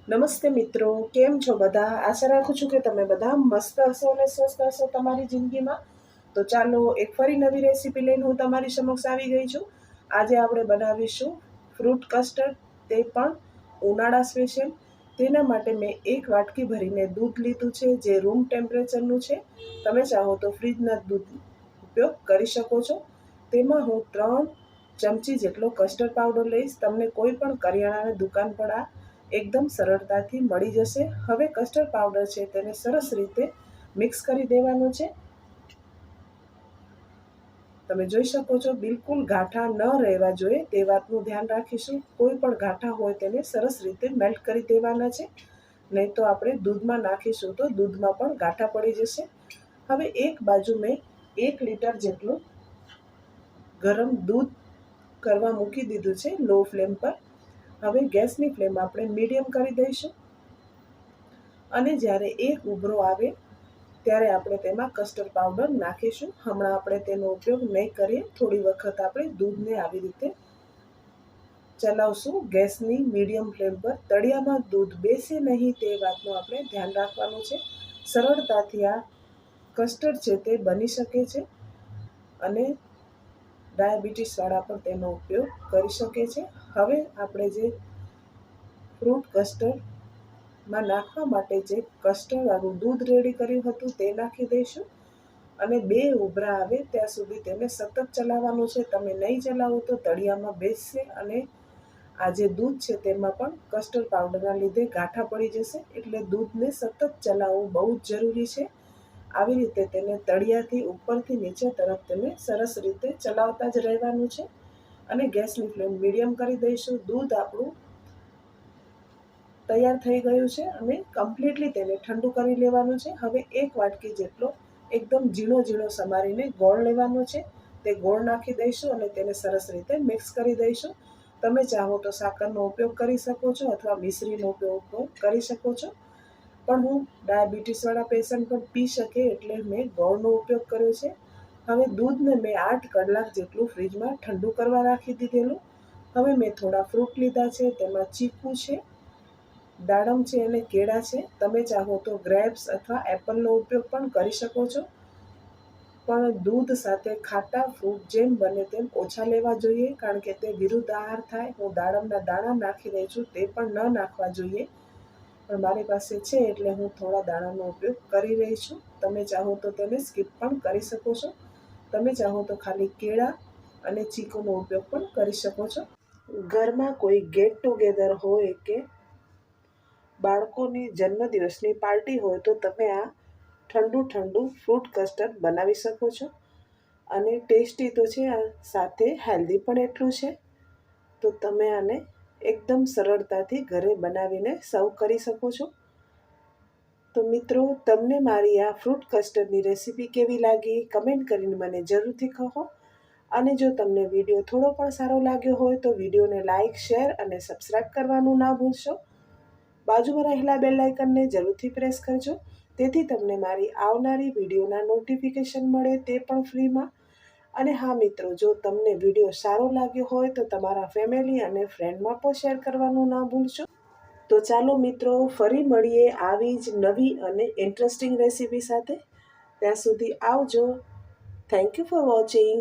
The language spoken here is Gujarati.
નમસ્તે મિત્રો, કેમ છો બધા? આશા રાખું છું કે તમે બધા મસ્ત હશો અને સ્વસ્થ હશો તમારી જિંદગીમાં. તો ચાલો એક ફરી નવી રેસીપી લઈને હું તમારી સમક્ષ આવી ગઈ છું. આજે આપણે બનાવીશું ફ્રૂટ કસ્ટર્ડ, તે પણ ઉનાળા સ્પેશિયલ. તેના માટે મેં એક વાટકી ભરીને દૂધ લીધું છે, જે રૂમ ટેમ્પરેચરનું છે. તમે ચાહો તો ફ્રીજના દૂધ ઉપયોગ કરી શકો છો. તેમાં હું 3 ચમચી જેટલો કસ્ટર્ડ પાવડર લઈશ. તમને કોઈ પણ કરિયાણાની દુકાન પર આ એકદમ સરળતાથી મળી જશે. હવે કસ્ટર્ડ પાવડર છે તેને સરસ રીતે મિક્સ કરી દેવાનું છે. તમે જોઈ શકો છો, બિલકુલ ગાંઠા ન રહેવા જોઈએ તે વાતનું ધ્યાન રાખીશું. કોઈ પણ ગાંઠા હોય તેને સરસ રીતે મેલ્ટ કરી દેવાના છે, નહીં તો આપણે દૂધમાં નાખીશું તો દૂધમાં પણ ગાંઠા પડી જશે. હવે એક બાજુ મેં 1 લીટર જેટલું ગરમ દૂધ કરવા મૂકી દીધું છે લો ફ્લેમ પર. હવે ગેસની ફ્લેમ આપણે મીડિયમ કરી દઈશું અને જ્યારે એક ઉભરો આવે ત્યારે આપણે તેમાં કસ્ટર્ડ પાવડર નાખીશું. હમણાં આપણે તેનો ઉપયોગ નહીં કરીએ, થોડી વખત આપણે દૂધને આવી રીતે ચલાવશું ગેસની મીડિયમ ફ્લેમ પર. તળિયામાં દૂધ બેસે નહીં તે વાતનું આપણે ધ્યાન રાખવાનું છે. સરળતાથી આ કસ્ટર્ડ છે તે બની શકે છે અને ડાયાબિટીસવાળા પણ તેનો ઉપયોગ કરી શકે છે. હવે આપણે જે ફ્રૂટ કસ્ટર્ડમાં નાખવા માટે જે કસ્ટર્ડવાળું દૂધ રેડી કર્યું હતું તે નાખી દઈશું અને 2 ઉભરા આવે ત્યાં સુધી તેને સતત ચલાવવાનું છે. તમે નહીં ચલાવો તો તળિયામાં બેસશે અને આ જે દૂધ છે તેમાં પણ કસ્ટર્ડ પાવડરના લીધે ગાંઠા પડી જશે. એટલે દૂધને સતત ચલાવવું બહુ જ જરૂરી છે. આવી રીતે તેને તળિયાથી ઉપરથી નીચે તરફ તેને સરસ રીતે ચલાવતા જ રહેવાનું છે અને ગેસની ફ્લેમ મીડિયમ કરી દઈશું. દૂધ આપણું તૈયાર થઈ ગયું છે અને કમ્પ્લીટલી તેને ઠંડુ કરી લેવાનું છે. હવે 1 વાટકી જેટલો એકદમ ઝીણો ઝીણો સમારીને ગોળ લેવાનો છે. તે ગોળ નાખી દઈશું અને તેને સરસ રીતે મિક્સ કરી દઈશું. તમે ચાહો તો સાકરનો ઉપયોગ કરી શકો છો અથવા મિશ્રીનો ઉપયોગ કરી શકો છો, પણ હું ડાયાબિટીસવાળા પેશન્ટ પણ પી શકે એટલે મેં ગોળનો ઉપયોગ કર્યો છે. હવે દૂધને મેં 8 કલાક જેટલું ફ્રીજમાં ઠંડુ કરવા રાખી દીધેલું. હવે મેં થોડા ફ્રૂટ લીધા છે, તેમાં ચીકુ છે, દાડમ છે અને કેળા છે. તમે ચાહો તો ગ્રેપ્સ અથવા એપલનો ઉપયોગ પણ કરી શકો છો, પણ દૂધ સાથે ખાટા ફ્રૂટ જેમ બને તેમ ઓછા લેવા જોઈએ, કારણ કે તે વિરુદ્ધ આહાર થાય. હું દાડમના દાણા નાખી રહી છું, તે પણ ન નાખવા જોઈએ, પણ મારી પાસે છે એટલે હું થોડા દાણાનો ઉપયોગ કરી રહી છું. તમે ચાહો તો તેને સ્કીપ પણ કરી શકો છો. તમે ચાહો તો ખાલી કેળા અને ચીકુનો ઉપયોગ પણ કરી શકો છો. ઘરમાં કોઈ ગેટ ટુગેધર હોય કે બાળકોની જન્મદિવસની પાર્ટી હોય તો તમે આ ઠંડુ ફ્રૂટ કસ્ટર્ડ બનાવી શકો છો અને ટેસ્ટી તો છે, સાથે હેલ્ધી પણ એટલું છે. તો તમે આને એકદમ સરળતાથી ઘરે બનાવીને સર્વ કરી શકો છો. તો મિત્રો, તમને મારી આ ફ્રૂટ કસ્ટર્ડની રેસીપી કેવી લાગી કમેન્ટ કરીને મને જરૂરથી કહો. અને જો તમને વિડીયો થોડો પણ સારો લાગ્યો હોય તો વિડીયોને લાઇક, શેર અને સબસ્ક્રાઈબ કરવાનું ના ભૂલશો. બાજુમાં રહેલા બેલ આઇકનને જરૂરથી પ્રેસ કરજો, તેથી તમને મારી આવનારી વિડીયોના નોટિફિકેશન મળે, તે પણ ફ્રીમાં. અને હા મિત્રો, જો તમને વિડીયો સારો લાગ્યો હોય તો તમારા ફેમિલી અને ફ્રેન્ડમાં પણ શેર કરવાનું ના ભૂલશો. તો ચાલો મિત્રો, ફરી મળીએ આવી જ નવી અને ઇન્ટરેસ્ટિંગ રેસીપી સાથે. ત્યાં સુધી આવજો. Thank you for watching.